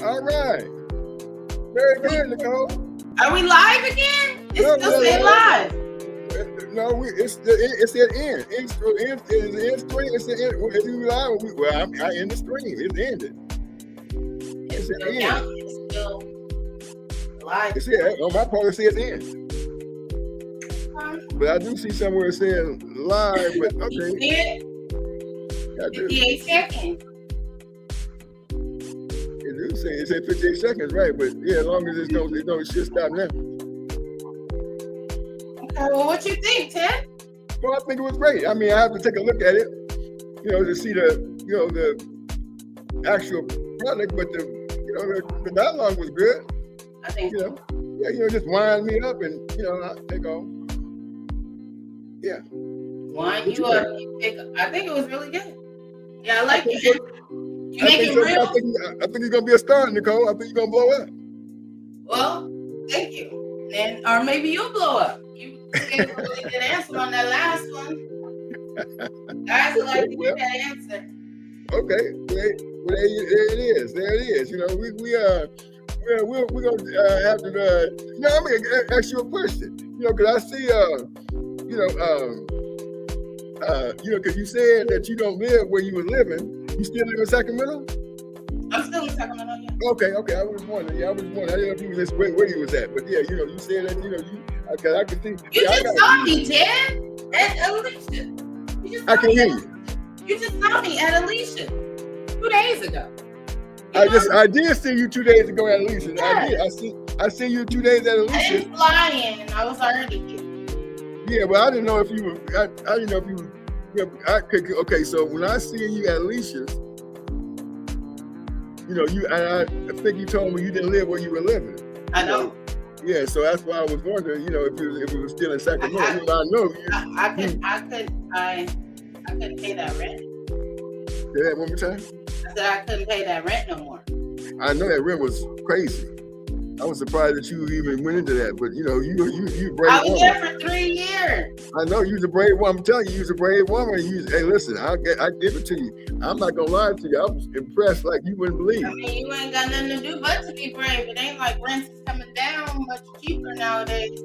All right. Very good, Nicole. Are we live again? It's still saying live. No, it's at end. It's the end stream. It's the end. It's live. I end the stream. It's ended. It's still counting. It's still live. It's here. On my part, it says end. But I do see somewhere it says live. But okay. You see it? I do. 58 seconds. It said 58 seconds, right? But yeah, as long as it should stop now. Okay, well, what you think, Ted? Well, I think it was great. I mean, I have to take a look at it, to see the actual product, but the dialogue was good. I think so. Just wind me up and I take off. Yeah. Wind you up. I think it was really good. Yeah, I like it. You make it real. I think you're gonna be a star, Nicole. I think you're gonna blow up. Well, thank you. Or maybe you'll blow up. You gave a really good answer on that last one. Guys would like to get that answer. Okay, there it is. There it is. We're gonna have to. I'm gonna ask you a question. Because I see, because you said that you don't live where you were living. You still live in Sacramento? I'm still in Sacramento, yeah. Okay. I was wondering. I didn't know if you was where you was at. But yeah, you said that, I could see. You just saw me, Ted, at Alicia. I can hear you. You just saw me at Alicia 2 days ago. I did see you 2 days ago at Alicia. Yes. I see you 2 days at Alicia. I didn't fly in, and I was already here. Yeah, but I didn't know if you were. I didn't know if you were. Okay, so when I see you at Alicia's, I think you told me you didn't live where you were living. I know. Yeah, so that's why I was wondering, if it was still in Sacramento. I couldn't pay that rent. Say that one more time. I said I couldn't pay that rent no more. I know that rent was crazy. I was surprised that you even went into that, but you brave. I was there for 3 years. I know you're a brave woman. I'm telling you, you're a brave woman. Hey, listen, I give it to you. I'm not gonna lie to you. I was impressed like you wouldn't believe. I mean, you ain't got nothing to do but to be brave. It ain't like rents is coming down much cheaper nowadays.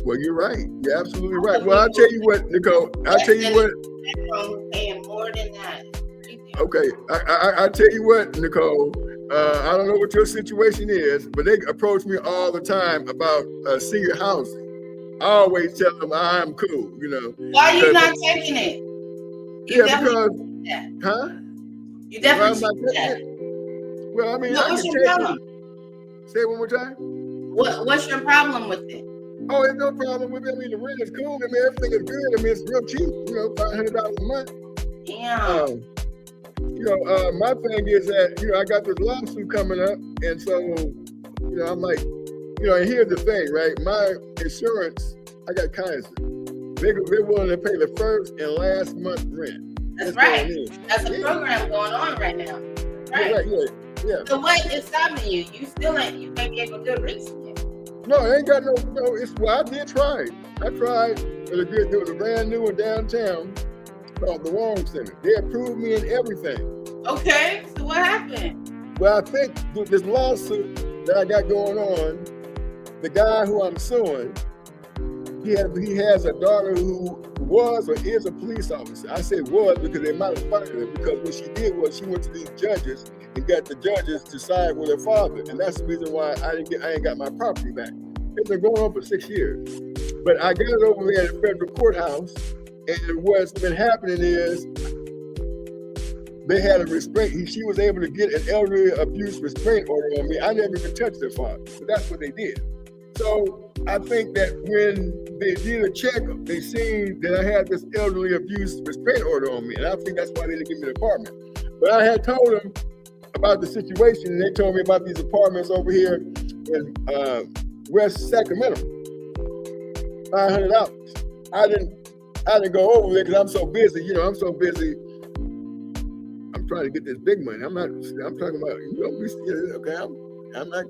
Well, you're right. You're absolutely right. Well, I'll tell you what, Nicole. I'll tell you what. Paying more than that. Okay, I tell you what, Nicole. I don't know what your situation is, but they approach me all the time about senior housing. I always tell them I'm cool, Why are you not taking it? Because, You definitely that. Well, I mean, what's your problem? Say it one more time. What's your problem with it? Oh, there's no problem with it. I mean, the rent is cool. I mean, everything is good. I mean, it's real cheap. $500 a month. Yeah. My thing is that, I got this lawsuit coming up. And so, I'm like, and here's the thing, right? My insurance, I got Kaiser. They're willing to pay the first and last month rent. That's right. That's a program going on right now. Right. Yeah. So what is stopping you? You can't give a good reason yet. No, I ain't got I did try. I tried. There was a brand new one downtown called the Warren Center. They approved me and everything. Okay, so what happened? Well, I think this lawsuit that I got going on, the guy who I'm suing, he has a daughter who was or is a police officer. I say was because they might have fired her, because what she did was she went to these judges and got the judges to side with her father, and that's the reason why I ain't got my property back. It's been going on for 6 years, but I got it over there at the federal courthouse. And what's been happening is they had a restraint. She was able to get an elderly abuse restraint order on me. I never even touched her father, but that's what they did. So I think that when they did a check, they seen that I had this elderly abuse restraint order on me, and I think that's why they didn't give me the apartment. But I had told them about the situation, and they told me about these apartments over here in West Sacramento, $500. I didn't go over there because I'm so busy. I'm so busy. I'm trying to get this big money. I'm talking about, okay, I'm not.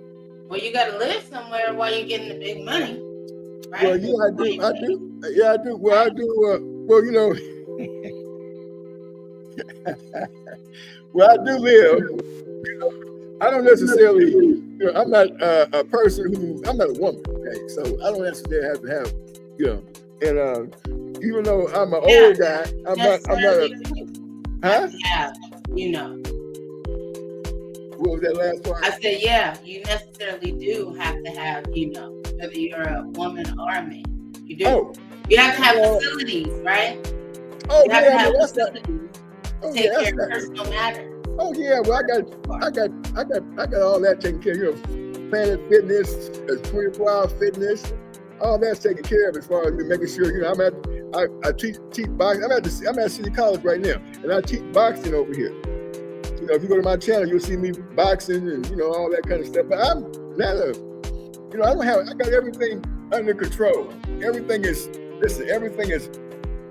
Well, you got to live somewhere while you're getting the big money, right? Well, yeah, I do. Yeah, I do. Well, I do. Well, I do live. I don't necessarily, you know, I'm not a person who, I'm not a woman, okay? So I don't necessarily have to have, you know, and even though I'm an old guy, I'm not a, huh? Yeah, you know. What was that last part? I said, yeah, you necessarily do have to have, you know, whether you're a woman or a man. You do. Oh. You have to have facilities, right? Oh, you have yeah, to have that's facilities oh, take yeah, care of personal matters. Oh yeah, well I got all that taken care of. You know, Planet Fitness, 24-hour fitness, all that's taken care of as far as making sure. You know, I teach boxing. I'm at City College right now, and I teach boxing over here. You know, if you go to my channel, you'll see me boxing and you know all that kind of stuff. But I'm not a, you know, I got everything under control. Everything is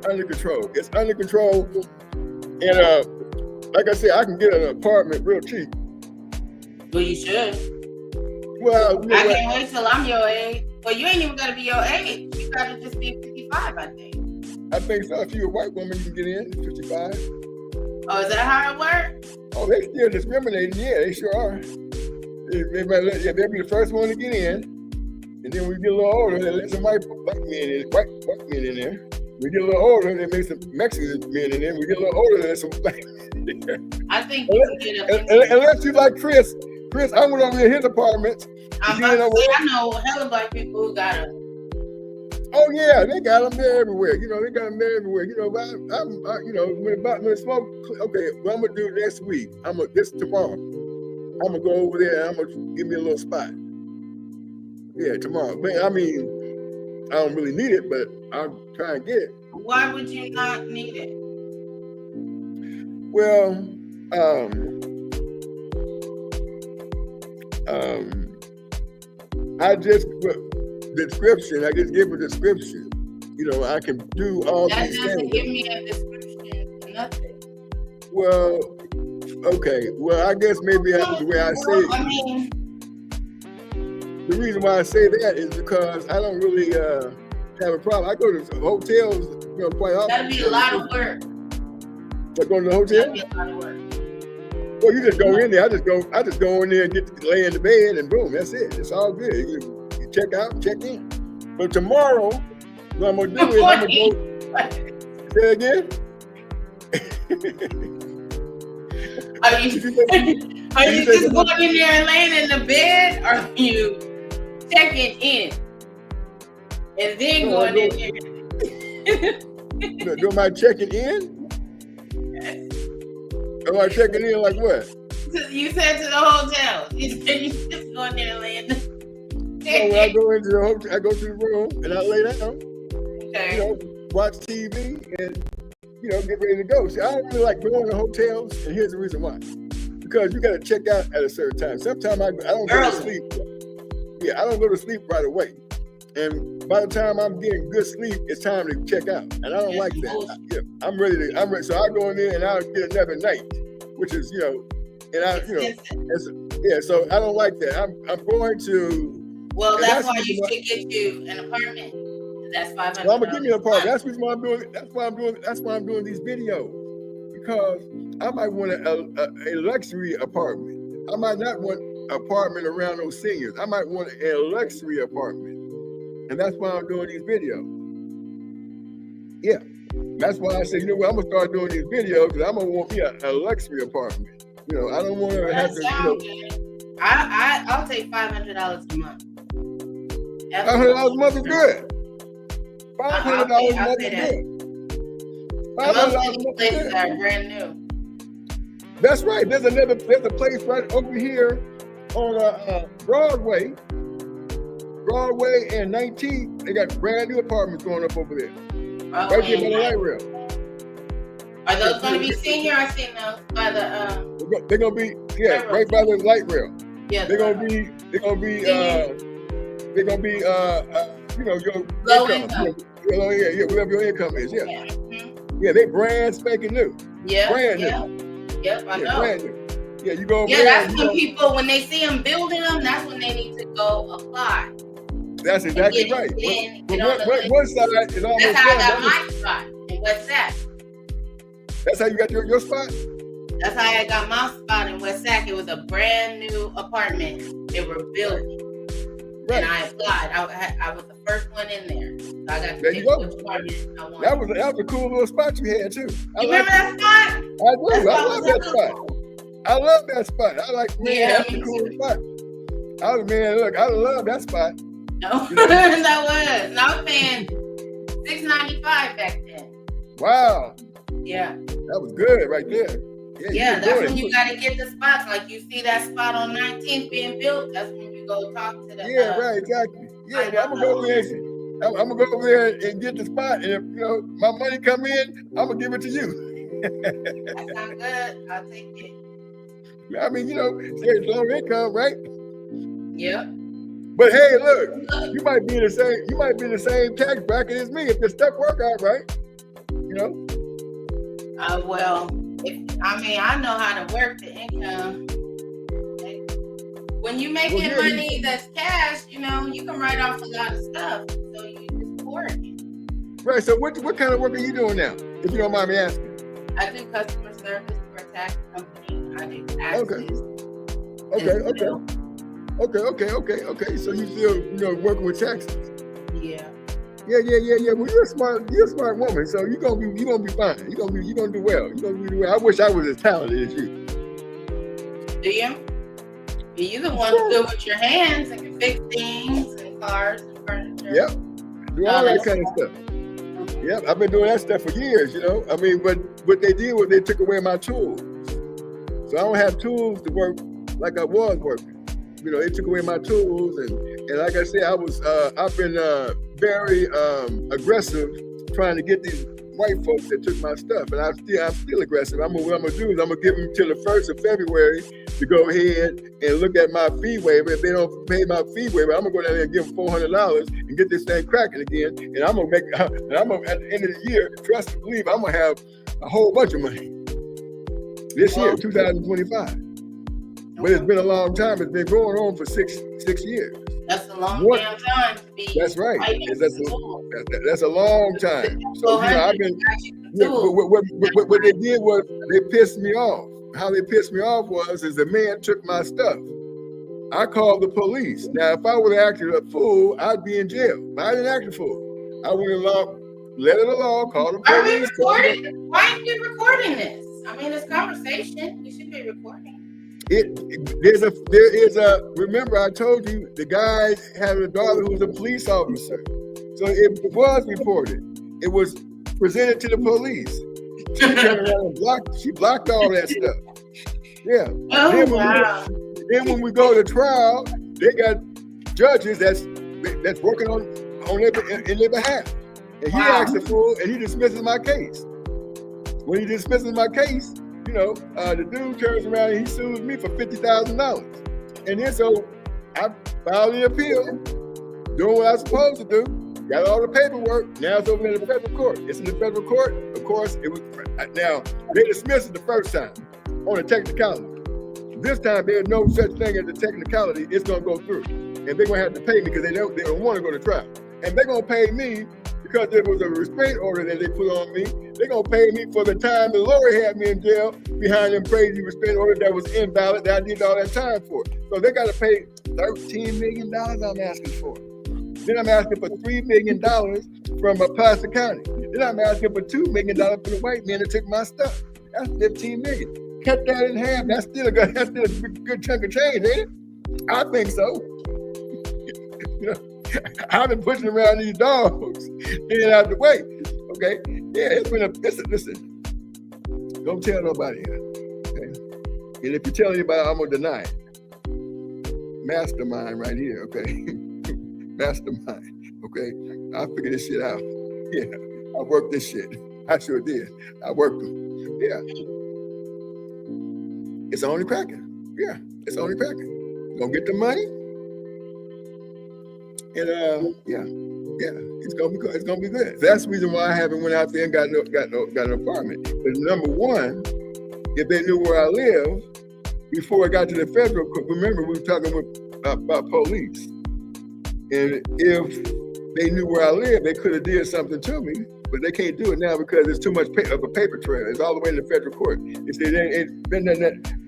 under control. It's under control, and like I said, I can get an apartment real cheap. Well, you should. Well, you know I can't wait till I'm your age. Well, you ain't even gotta be your age. You gotta just be 55, I think. I think so. If you're a white woman, you can get in 55. Oh, is that how it works? Oh, they still discriminating. Yeah, they sure are. They'll be the first one to get in, and then when we get a little older, they let some white men in there. We get a little older, they make some Mexican men in there. We get a little older, there's some black men in there. I think you can get up. Unless you like Chris, I went over to his apartment. I'm about to say, I know hella black people who got them. Oh yeah, they got them there everywhere. You know, they got them there everywhere. You know, but you know, when smoke. Okay, what I'm gonna do next week? Tomorrow. I'm gonna go over there and I'm gonna give me a little spot. Yeah, tomorrow. But I mean, I don't really need it, but I'll try and get it. Why would you not need it? Well, I just give a description. You know, I can do all that these doesn't things. give me a description for nothing. Well, okay. Well, I guess maybe that's the way I say it. I mean, the reason why I say that is because I don't really have a problem. I go to hotels, you know, quite often. that'd be a lot of work. But go to the hotel? That'd be a lot of work. Well, you just go in there. I just go in there and lay in the bed and boom, that's it. It's all good. You check out, check in. But tomorrow, what I'm gonna do is I'm gonna go. Say again. Are you just going in there and laying in the bed, or are you checking in and then going in there? Do my checking in? Am I checking in like what? You said to the hotel. You said you just going there and laying. When I go into the hotel, I go to the room and I lay down. Okay. You know, watch TV and you know get ready to go. See, I don't really like going to hotels, and here's the reason why. Because you got to check out at a certain time. Sometimes I don't go to sleep. Yeah, I don't go to sleep right away. And by the time I'm getting good sleep, it's time to check out. And I don't like that. I'm ready. So I go in there and I'll get another night, which is, you know, so I don't like that. I'm going to. Well, that's why you should get you an apartment. That's $500. Well, I'm gonna give me an apartment. That's the reason why I'm doing. That's why I'm doing these videos, because I might want a luxury apartment. I might not want an apartment around those seniors. I might want a luxury apartment, and that's why I'm doing these videos. Yeah, that's why I say, you know what, I'm gonna start doing these videos because I'm gonna want me a luxury apartment. You know, I don't want to have to. You know, I'll take $500 a month. $500 a month is good. $500 a month is good. Most of these places are brand new. That's right. There's a place right over here on Broadway and 19th. They got brand new apartments going up over there. Right there by the light rail. Are those going to be senior? I seen those by the. They're going to be right by the light rail. Yeah. They're going to be you know, your low income. Whatever your income is. Yeah. Yeah. Mm-hmm. Yeah, they brand spanking new. Yeah. Brand new. Yep, I know. Brand new. Yeah, you go. Yeah, that's when people, when they see them building them, that's when they need to go apply. That's exactly right. One side is almost. That's how I got my spot in West Side. That's how you got your spot? That's how I got my spot in West Sac. It was a brand new apartment they were building. Right. And I applied. I was the first one in there. So I got to There pick you go. which apartment I wanted. That was a cool little spot you had too. You remember that spot? I do. I love that spot. I love that spot. I like, man, Yeah, that's a me cool too. spot. I love that spot. No, You know? that was. And I was paying $6.95 back then. Wow. Yeah. That was good right there. Yeah, you that's were when doing you got to get the spots. Like you see that spot on 19th being built. That's when you go talk to the. it. Yeah, right, exactly. Yeah, I'm gonna go over there. I'm gonna go over there and get the spot, and if my money come in, I'm gonna give it to you. That sounds good. I'll take it. I mean, it's low income, right? Yep. But hey, look, you might be in the same tax bracket as me if the stuff work out right. Well, I know how to work the income. When you're making money that's cash, you can write off a lot of stuff. So you just pour it. Right. So what kind of work are you doing now, if you don't mind me asking? I do customer service for a tax company. I do taxes. Okay. So you still, working with taxes? Yeah. Yeah. Well, you're a smart woman, so you're gonna be fine. You're gonna do well. I wish I was as talented as you. Do you? You're the one who's good with your hands and can fix things and cars and furniture. Yep. Do all that kind of stuff. Yep. I've been doing that stuff for years. I mean, but what they did was they took away my tools, so I don't have tools to work like I was working. They took away my tools, and like I said, I've been very aggressive trying to get these white folks that took my stuff, and I'm still aggressive. What I'm gonna do is I'm gonna give them till the 1st of February to go ahead and look at my fee waiver. If they don't pay my fee waiver, I'm gonna go down there and give them $400 and get this thing cracking again. And I'm gonna at the end of the year, trust and believe, I'm gonna have a whole bunch of money this year, 2025. But it's been a long time. It's been going on for six years. That's a long damn time to be. That's right. That's a long time. So I've been. What they did was they pissed me off. How they pissed me off is the man took my stuff. I called the police. Now, if I would have acted a fool, I'd be in jail. But I didn't act a fool. I went along, let it along, called the police. Are we recording? Why are you recording this? I mean, it's conversation. We should be recording. Remember I told you the guy had a daughter who was a police officer. So it was reported. It was presented to the police. She turned around and she blocked all that stuff. Yeah. Then when we go to trial, they got judges that's working in their behalf. And he acts a fool and he dismisses my case. When he dismisses my case, the dude turns around and he sues me for $50,000. And then so I filed the appeal, doing what I was supposed to do, got all the paperwork. Now it's over in the federal court. It's in the federal court. Of course, now they dismissed it the first time on a technicality. This time there's no such thing as a technicality. It's gonna go through. And they're gonna have to pay me because they don't want to go to trial. And they're gonna pay me because there was a restraint order that they put on me. They're gonna pay me for the time the lawyer had me in jail behind them crazy restraint order that was invalid that I did all that time for. So they gotta pay $13 million I'm asking for. Then I'm asking for $3 million from Placer County. Then I'm asking for $2 million for the white man that took my stuff. That's $15 million. Cut that in half. That's still a good chunk of change, ain't it? I think so. I've been pushing around these dogs, getting out the way. Okay, yeah, listen. Don't tell nobody. Okay, and if you tell anybody, I'm gonna deny it. Mastermind right here. Okay, mastermind. Okay, I figured this shit out. Yeah, I worked this shit. I sure did. I worked them. Yeah, it's only cracking. Yeah, it's only cracking. Gonna get the money. And it's gonna be good. That's the reason why I haven't went out there and got an apartment. Because number one, if they knew where I live before I got to the federal court, remember we were talking about police, and if they knew where I live, they could have did something to me. but they can't do it now because there's too much of a paper trail. It's all the way in the federal court. They say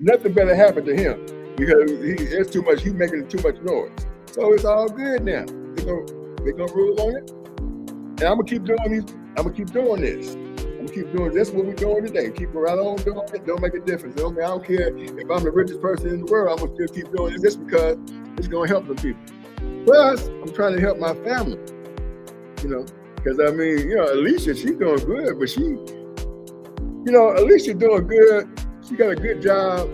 nothing better happened to him because there's too much. He's making too much noise. So it's all good now. They're gonna rule on it, and I'm gonna keep doing these. I'm gonna keep doing this. I'm gonna keep doing this. What we're doing today. Keep right on doing it. Don't make a difference. I don't care if I'm the richest person in the world. I'm gonna still keep doing this just because it's gonna help the people. Plus, I'm trying to help my family. Because I mean, Alicia, she's doing good, but Alicia doing good. She got a good job,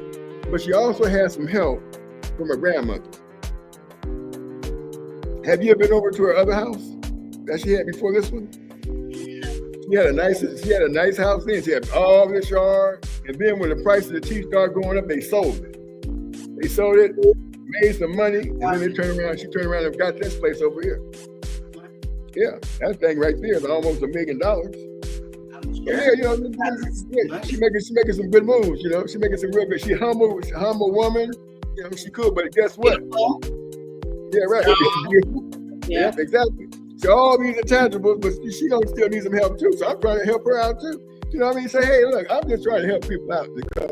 but she also has some help from her grandmother. Have you ever been over to her other house that she had before this one? She had a nice house then. She had all this yard, and then when the price of the tea started going up, they sold it. They sold it, made some money, and then she turned around and got this place over here. Yeah, that thing right there is almost $1 million. Yeah, she making some good moves. She making some real good. She humble woman. She cool, but guess what? Yeah, right. Yeah, exactly. So all these intangibles, but she gonna still need some help too. So I'm trying to help her out too. You know what I mean? Say, hey, look, I'm just trying to help people out because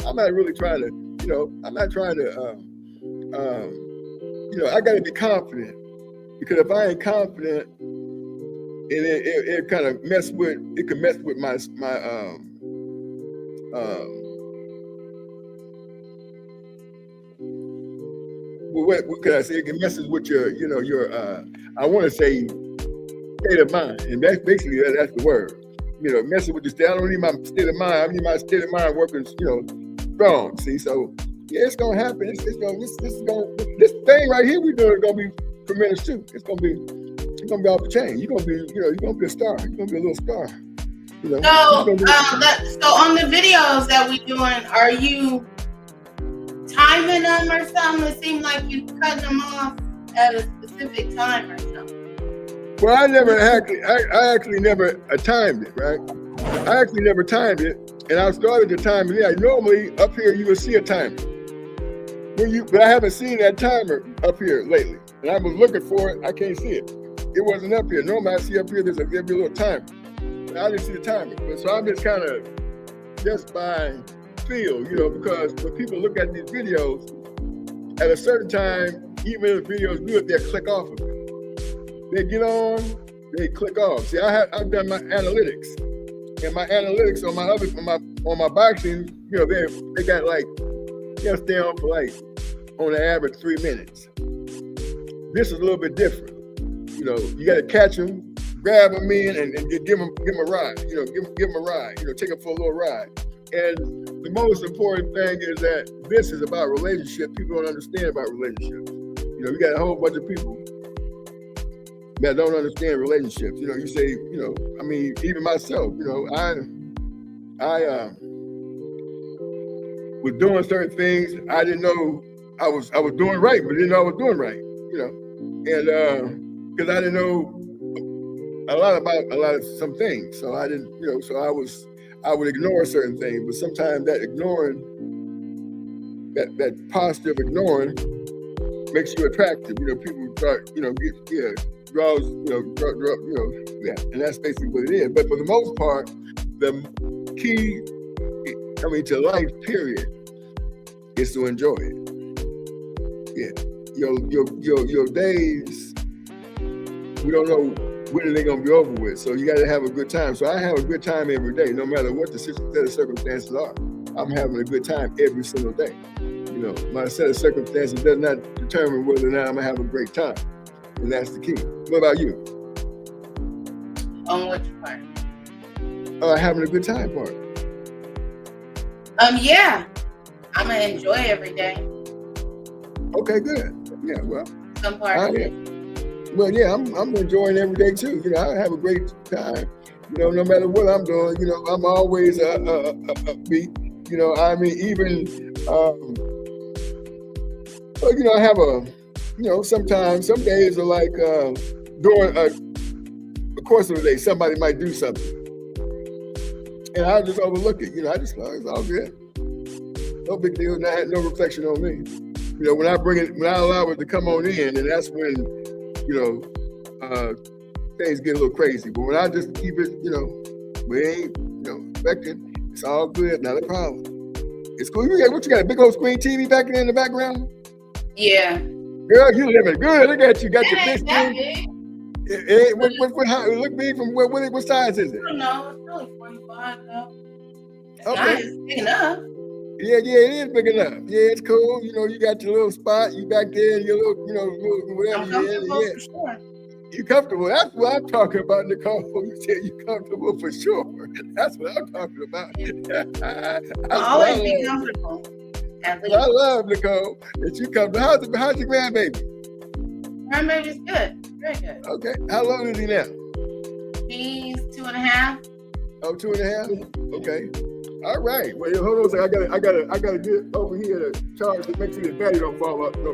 I'm not really trying to. I'm not trying to. I got to be confident. Because if I ain't confident, and it kind of mess with my what can I say? It can mess with your I want to say state of mind, and that's basically that's the word. Messing with your state. I don't need my state of mind. I need my state of mind working, strong. See, so yeah, it's gonna happen. This thing right here we doing is gonna be tremendous too. It's gonna be off the chain. You're gonna be a star. You're gonna be a little star. So on the videos that we doing, are you timing them or something? It seems like you cutting them off at a specific time or something. Well, I actually never timed it, right? I actually never timed it, and I started to time it. Yeah, normally up here you will see a timer. But I haven't seen that timer up here lately. And I was looking for it, I can't see it. It wasn't up here. Normally I see up here, there'll be a little timer. But I didn't see the timer. So I'm just kind of, just by feel, because when people look at these videos, at a certain time, even if the video is good, they'll click off of it. They get on, they click off. See, I've done my analytics. And my analytics on my boxing, they got like, stay on for like, on the average 3 minutes. This is a little bit different. You got to catch them, grab them in, and give them a ride. Give them a ride. Take them for a little ride. And the most important thing is that this is about relationship. People don't understand about relationships. We got a whole bunch of people that don't understand relationships. You say, I mean, even myself. I was doing certain things I didn't know I was doing right, but didn't know I was doing right. And because I didn't know a lot of some things, so I didn't, so I would ignore certain things, but sometimes that ignoring, that positive ignoring makes you attractive. People start, draws, and that's basically what it is. But for the most part, the key, to life, period, is to enjoy it. Yeah. Your days, we don't know when they're gonna be over with. So you gotta have a good time. So I have a good time every day, no matter what the set of circumstances are. I'm having a good time every single day. My set of circumstances does not determine whether or not I'm gonna have a great time. And that's the key. What about you? On which part? Having a good time part. Yeah. I'm gonna enjoy every day. Okay, good. Yeah, well. Some part of it. Well, yeah, I'm enjoying every day too. I have a great time. No matter what I'm doing, I'm always upbeat. Even I have sometimes some days are like during the course of the day, somebody might do something, and I just overlook it. I just it's all good, no big deal. And I had no reflection on me. When I allow it to come on in, and that's when, things get a little crazy. But when I just keep it, you know, we ain't, you know, expecting, it's all good, not a problem. It's cool. What you got? A big old screen TV back there in the background? Yeah. Girl, you living good. Look at you. Got your big That screen. big. Look big from what size is it? I don't know. It's probably 45 though. It's Okay. nice. It's big enough. Yeah, it is big enough. Yeah, it's cool. You know, you got your little spot. You back there, your little, you know, little whatever I'm you is. comfortable Yeah. for sure. You comfortable. That's what I'm talking about, Nicole. You said you comfortable for sure. That's what I'm talking about. I'll always be comfortable. At least. I love, Nicole, that you come. How's your grandbaby? Grandbaby's good. Very good. Okay. How long is he now? He's 2.5. Oh, 2.5? Okay. All right. Well, hold on a second. I gotta get over here to charge to make sure the battery don't fall up, go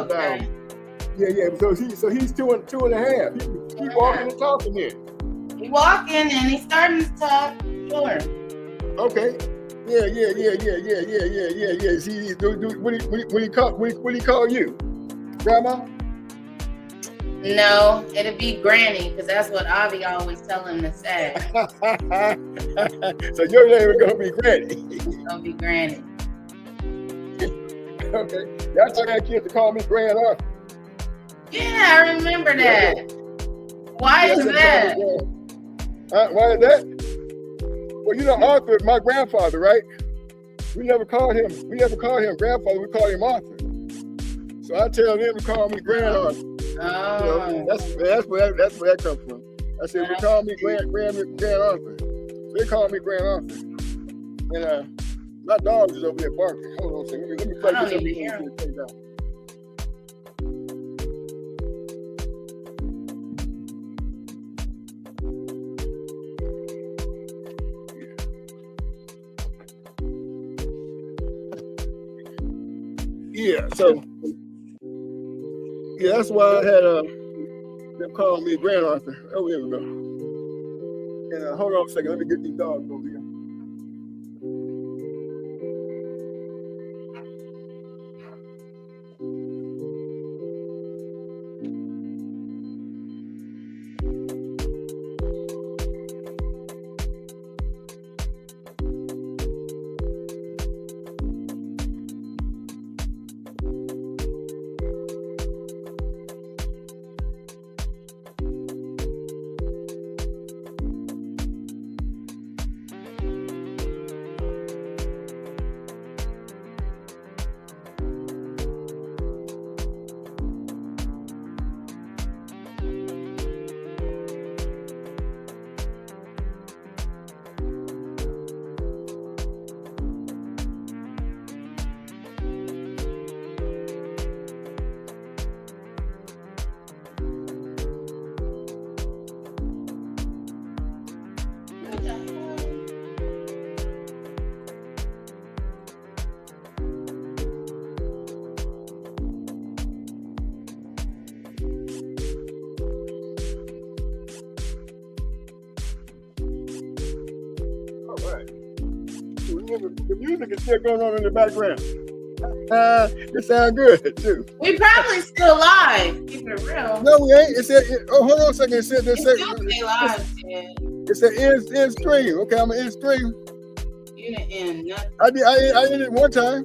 down. Yeah. So he's 2.5. He walking and talking here. He walking and he's starting to talk. Sure. Okay. Yeah. See, when he call you, Grandma? No, it'll be Granny because that's what Avi always tell him to say. So your name is gonna be Granny. It's gonna be Granny. Okay. Y'all tell that kid to call me Grand Arthur. Yeah, I remember that. Why is that? Why is that? Well, you know, Arthur, my grandfather, right? We never called him grandfather. We called him Arthur. So I tell them to call me Grand Arthur. Oh. You know, that's where that comes from. I said, we call me Grand Arthur. So they call me Grand Arthur. And my dog is over there barking. Hold on a second. Let me play this over here. Yeah, so yeah, that's why I had them calling me Grand Arthur. Oh, here we go. And hold on a second, let me get these dogs over here. The music is still going on in the background. It sounds good too. We probably still live. Keep it real. No, we ain't. It said, hold on a second. It said, It's still stay live, Ted. it said end stream. Okay, I'm an end stream. You didn't end nothing. I ended it one time.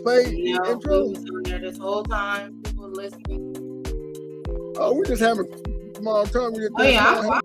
Play No, intro. we was on there this whole time. People listening. Oh, we just having small time. Oh yeah,